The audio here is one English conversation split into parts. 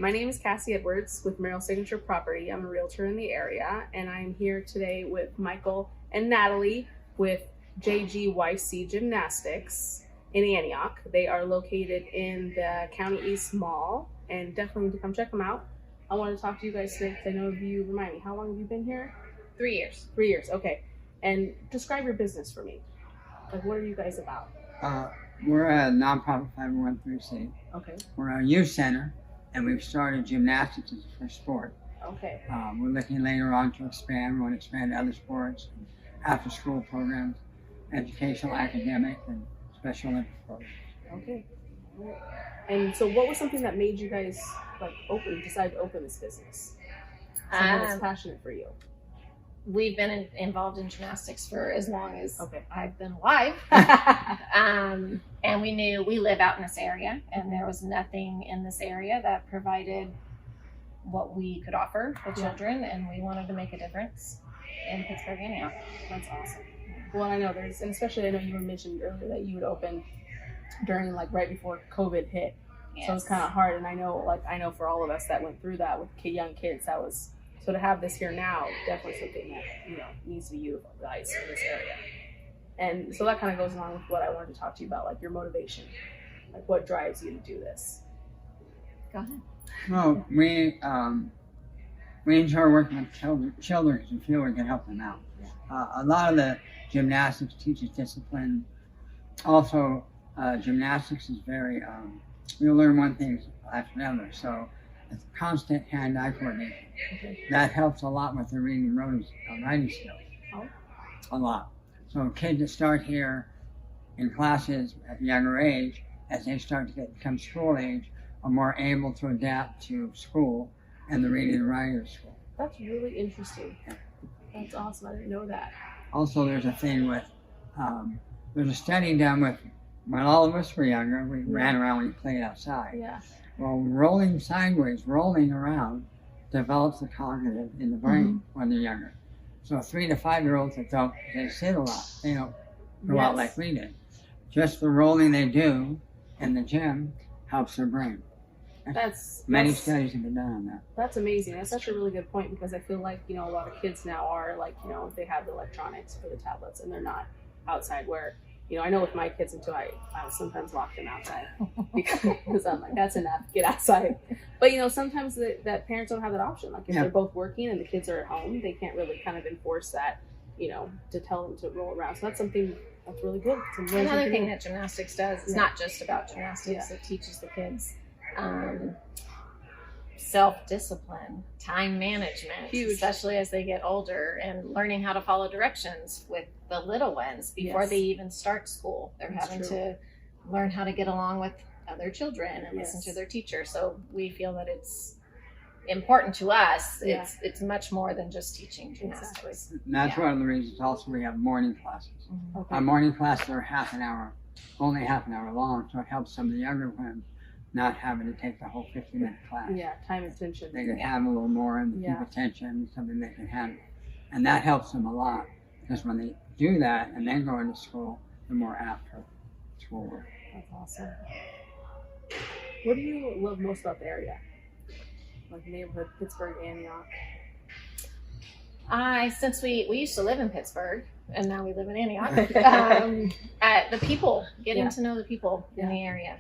My name is Cassie Edwards with Merrill Signature Property. I'm a realtor in the area, and I'm here today with Michael and Natalie with JGYC Gymnastics in Antioch. They are located in the County East Mall, and definitely need to come check them out. I want to talk to you guys today because I know you remind me, how long have you been here? 3 years. 3 years, okay. And describe your business for me. Like, what are you guys about? We're a nonprofit 501(c)(3). Okay. We're a youth center, and we've started gymnastics as a first sport. Okay. We're looking later on to expand. We want to expand to other sports, after-school programs, educational, academic, and Special Olympics programs. Okay. And so, what was something that made you guys decide to open this business? Something that's passionate for you. We've been involved in gymnastics for as long as I've been alive. And we live out in this area, and there was nothing in this area that provided what we could offer the children, and we wanted to make a difference in Pittsburgh, Antioch. That's awesome. Well, I know and especially I know you mentioned earlier that you would open during right before COVID hit. Yes. So it was kind of hard, and I know for all of us that went through that with young kids, that was. So to have this here now, definitely something that needs to be utilized in this area. And so that kind of goes along with what I wanted to talk to you about, like your motivation, like what drives you to do this. Go ahead. Well, we enjoy working with children because we feel we can help them out. Yeah. A lot of the gymnastics teaches discipline. Also, gymnastics is very we learn one thing after another. So. It's constant hand-eye coordination. Okay. That helps a lot with the reading and writing skills. Oh. A lot. So kids that start here in classes at a younger age, as they start to become school age, are more able to adapt to school and the reading and writing of school. That's really interesting. Yeah. That's awesome. I didn't know that. Also, there's a thing with, there's a study done with, when all of us were younger, we ran around when we played outside. Yeah. Well, rolling sideways, rolling around, develops the cognitive in the brain when they're younger. So 3 to 5-year-olds they sit a lot. They don't go out like we did. Just the rolling they do in the gym helps their brain. Many studies have been done on that. That's amazing. That's such a really good point because I feel like, a lot of kids now are they have the electronics for the tablets and they're not outside where, I know with my kids until I sometimes lock them outside because I'm like, that's enough, get outside. But, sometimes that parents don't have that option. Like if they're both working and the kids are at home, they can't really kind of enforce that, to tell them to roll around. So that's something that's really good. Another thing that gymnastics does, it's not just about gymnastics. It teaches the kids self-discipline, time management, especially as they get older, and learning how to follow directions with the little ones before they even start school. They're having to learn how to get along with other children and listen to their teacher. So we feel that it's important to us. It's much more than just teaching gymnastics. Exactly. And that's one of the reasons also we have morning classes. Mm-hmm. Okay. Our morning classes are only half an hour long, so it helps some of the younger ones not having to take the whole 50-minute class. Yeah, time attention. They can have a little more and keep attention, something they can handle. And that helps them a lot, because when they do that and then go into school, they're more apt for schoolwork. That's awesome. What do you love most about the area? Like the neighborhood, Pittsburgh, Antioch? Since we used to live in Pittsburgh, and now we live in Antioch, the people, getting to know the people in the area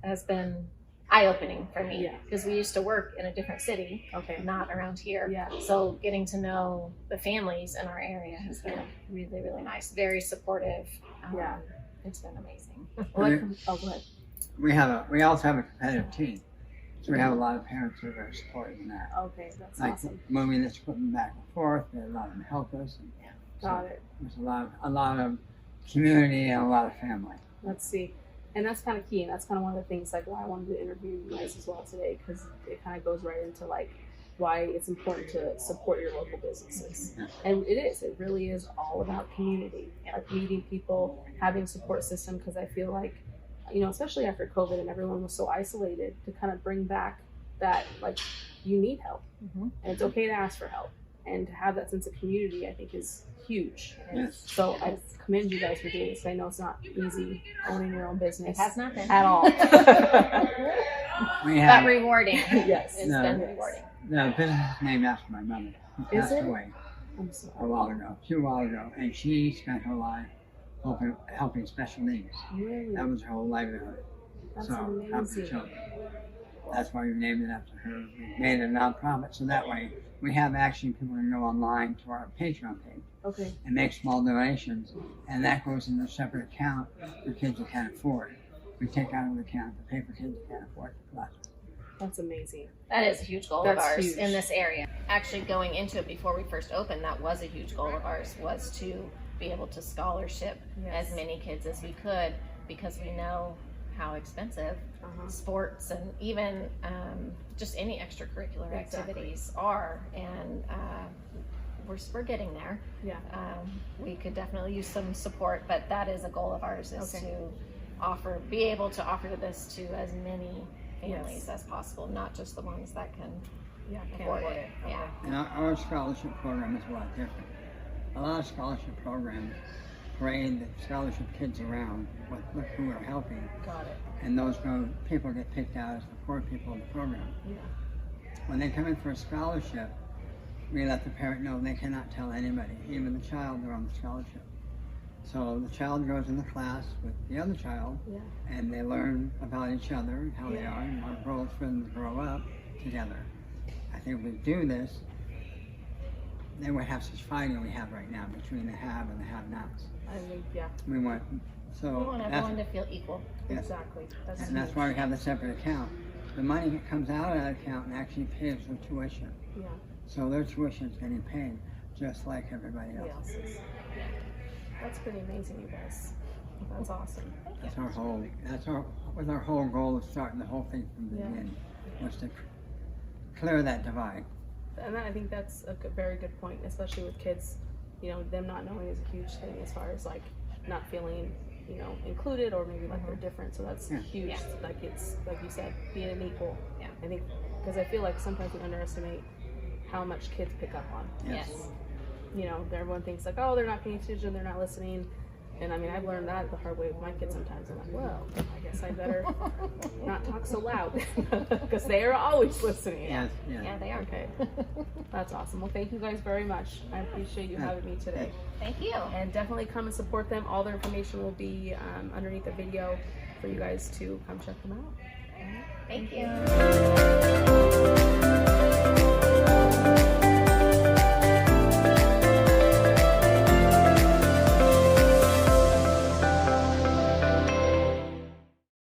has been eye-opening for me because we used to work in a different city, not around here. Yeah. So getting to know the families in our area has been really, really nice. Very supportive. It's been amazing. Go ahead. We also have a competitive team. So we have a lot of parents who are very supportive in that. Okay, that's awesome. Moving this equipment back and forth, a lot of them help us. And, Got it. There's a lot of community and a lot of family. Let's see. And that's kind of key, and that's kind of one of the things why I wanted to interview you guys as well today, because it kind of goes right into why it's important to support your local businesses. Yeah. And it really is all about community, meeting people, having a support system, because I feel like, especially after COVID and everyone was so isolated, to kind of bring back that, you need help. Mm-hmm. And it's okay to ask for help. And to have that sense of community, I think, is huge. Yes. So I commend you guys for doing this. I know it's not easy owning your own business. It has not been. At all. We have But rewarding. Yes. It's No. been rewarding. the business is named after my mother. She Is passed it? away I'm sorry. a while ago, and she spent her life helping special needs. Really? That was her whole livelihood. That's So helping amazing. children. That's why we named it after her. We made it a nonprofit, so that way we have actually people can go online to our Patreon page Okay. and make small donations, and that goes in a separate account for kids that can't afford it. We take out of the account to pay for kids that can't afford it. That's amazing. That is a huge goal That's of ours huge. in this area. Actually, going into it before we first opened, that was a huge goal of ours, was to be able to scholarship Yes. as many kids as we could, because we know how expensive sports and even just any extracurricular activities are, and we're getting there. Yeah. We could definitely use some support, but that is a goal of ours, is Okay. to be able to offer this to as many families as possible, not just the ones that can afford it. Yeah. And our scholarship program is a lot different. A lot of scholarship programs grade the scholarship kids around with who are helping, Got it. and people get picked out as the poor people in the program. Yeah. When they come in for a scholarship, we let the parent know they cannot tell anybody, even the child they're on the scholarship. So the child goes in the class with the other child, Yeah. and they learn about each other and how they are, and our goal is for them to grow up together. I think if we do this, they would have such fighting we have right now between the have and the have-nots. I think, yeah. We want We want everyone to feel equal. Yes. Exactly. That's and that's huge. why we have the separate account. The money that comes out of that account and actually pays for tuition. Yeah. So their tuition is getting paid just like everybody else. Else's. That's pretty amazing, you guys. That's awesome. That's our whole goal of starting the whole thing from the beginning, was to clear that divide. And I think that's a very good point, especially with kids. You know, them not knowing is a huge thing as far as like not feeling, included, or maybe like they're different. So that's huge. Yeah. Like it's like you said, being an equal. Yeah. I think because I feel like sometimes we underestimate how much kids pick up on. Yes. Everyone thinks like, oh, they're not paying attention, they're not listening. And I mean, I've learned that the hard way with my kids sometimes. I'm like, well, I guess I better not talk so loud because they are always listening. Yes, Yeah, they are. Okay. That's awesome. Well, thank you guys very much. I appreciate you having me today. Thank you. And definitely come and support them. All their information will be underneath the video for you guys to come check them out. Thank you.